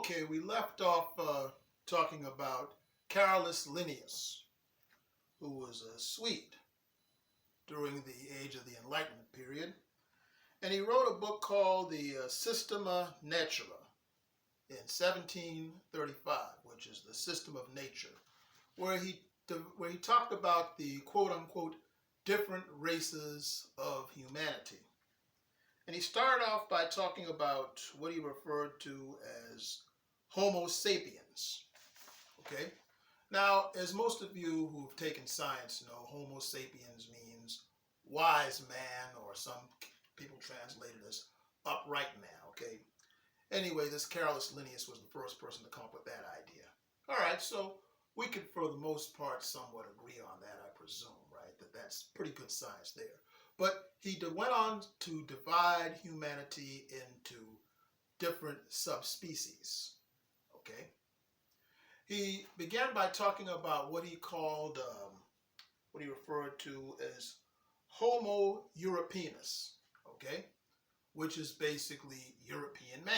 Okay, we left off talking about Carolus Linnaeus, who was a Swede during the age of the Enlightenment period. And he wrote a book called the Systema Naturae in 1735, which is the System of Nature, where he talked about the quote-unquote different races of humanity. And he started off by talking about what he referred to as Homo Sapiens. Okay? Now, as most of you who have taken science know, Homo Sapiens means wise man, or some people translate it as upright man. Okay? Anyway, this Carolus Linnaeus was the first person to come up with that idea. All right, so we could, for the most part, somewhat agree on that, I presume, right? That's pretty good science there. But he went on to divide humanity into different subspecies. Okay? He began by talking about what he called, what he referred to as Homo Europaeus, okay? Which is basically European man.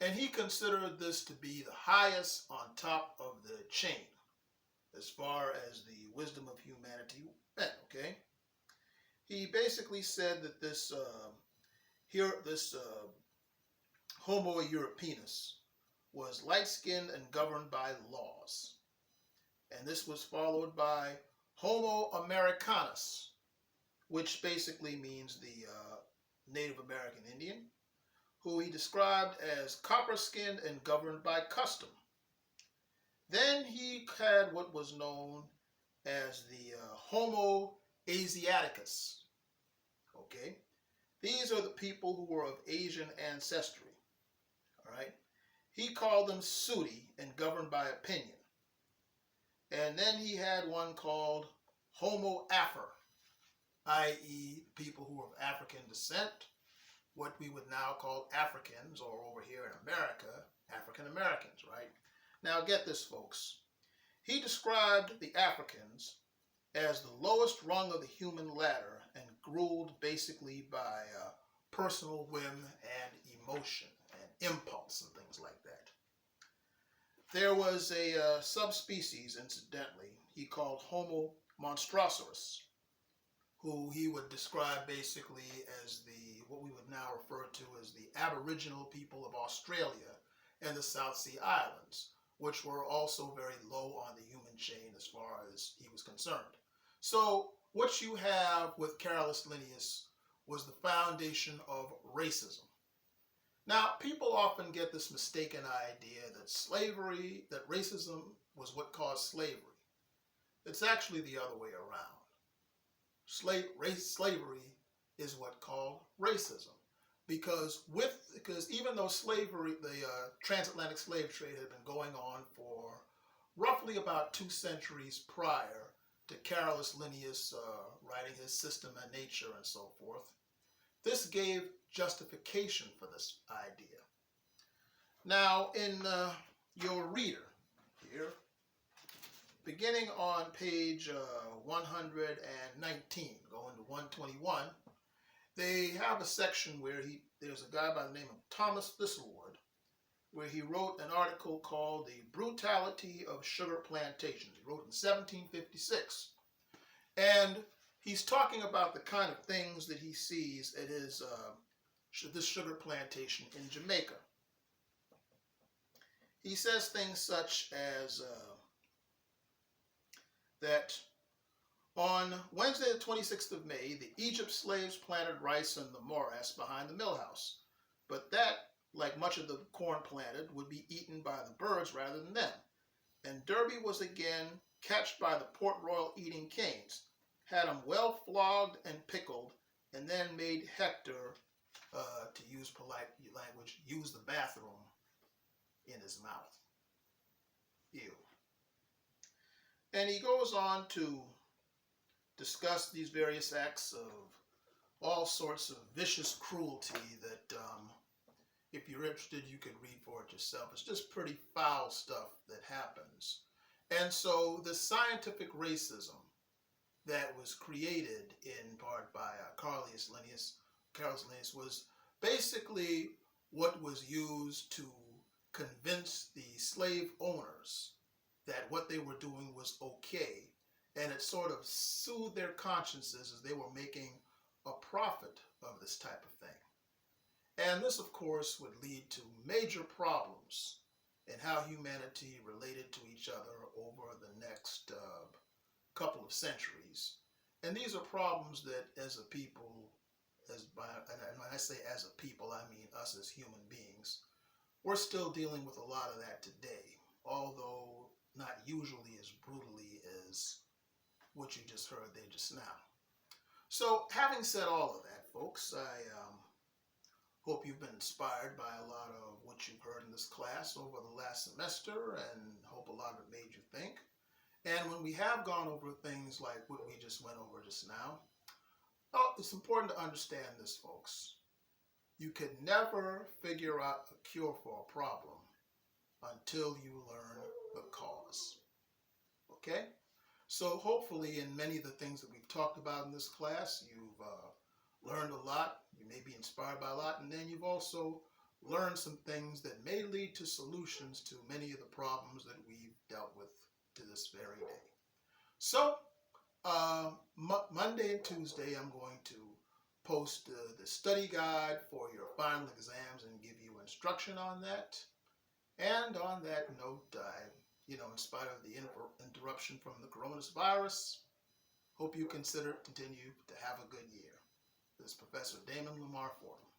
And he considered this to be the highest on top of the chain as far as the wisdom of humanity went, okay? He basically said that this Homo Europaeus was light-skinned and governed by laws. And this was followed by Homo Americanus, which basically means the Native American Indian, who he described as copper-skinned and governed by custom. Then he had what was known as the Homo Asiaticus. Okay? These are the people who were of Asian ancestry. All right? He called them Sooty and governed by opinion. And then he had one called Homo Afer, i.e. people who were of African descent, what we would now call Africans, or over here in America, African Americans, right? Now get this, folks. He described the Africans as the lowest rung of the human ladder and ruled basically by personal whim and emotion and impulse and things like that. There was a subspecies, incidentally, he called Homo monstrosaurus, who he would describe basically as what we would now refer to as the Aboriginal people of Australia and the South Sea Islands, which were also very low on the human chain as far as he was concerned. So what you have with Carolus Linnaeus was the foundation of racism. Now, people often get this mistaken idea that racism was what caused slavery. It's actually the other way around. Slavery is what caused racism. Because even though slavery, the transatlantic slave trade had been going on for roughly about 2 centuries prior to Carolus Linnaeus writing his System of Nature and so forth, this gave justification for this idea. Now, in your reader here, beginning on page 119, going to 121, they have a section where there's a guy by the name of Thomas Thistlewood, where he wrote an article called The Brutality of Sugar Plantations. He wrote in 1756. And he's talking about the kind of things that he sees at this sugar plantation in Jamaica. He says things such as that on Wednesday, the 26th of May, the Egypt slaves planted rice in the morass behind the mill house, but that, like much of the corn planted, would be eaten by the birds rather than them. And Derby was again catched by the Port Royal eating canes, had him well flogged and pickled, and then made Hector, to use polite language, use the bathroom in his mouth. Ew. And he goes on to discuss these various acts of all sorts of vicious cruelty that, if you're interested, you can read for it yourself. It's just pretty foul stuff that happens. And so the scientific racism that was created in part by Carolus Linnaeus was basically what was used to convince the slave owners that what they were doing was okay, and it sort of soothed their consciences as they were making a profit of this type of thing. And this, of course, would lead to major problems in how humanity related to each other over the next couple of centuries. And these are problems that, as a people, and when I say as a people, I mean us as human beings, we're still dealing with a lot of that today, although not usually as brutally as what you just heard there just now. So, having said all of that, folks, I hope you've been inspired by a lot of what you've heard in this class over the last semester, and hope a lot of it made you think. And when we have gone over things like what we just went over just now, it's important to understand this, folks. You can never figure out a cure for a problem until you learn the cause. Okay? So hopefully in many of the things that we've talked about in this class, you've learned a lot, you may be inspired by a lot, and then you've also learned some things that may lead to solutions to many of the problems that we've dealt with to this very day. So, Monday and Tuesday, I'm going to post the study guide for your final exams and give you instruction on that. And on that note, in spite of the interruption from the coronavirus, hope you continue to have a good year. This is Professor Damon Lamar Fordham.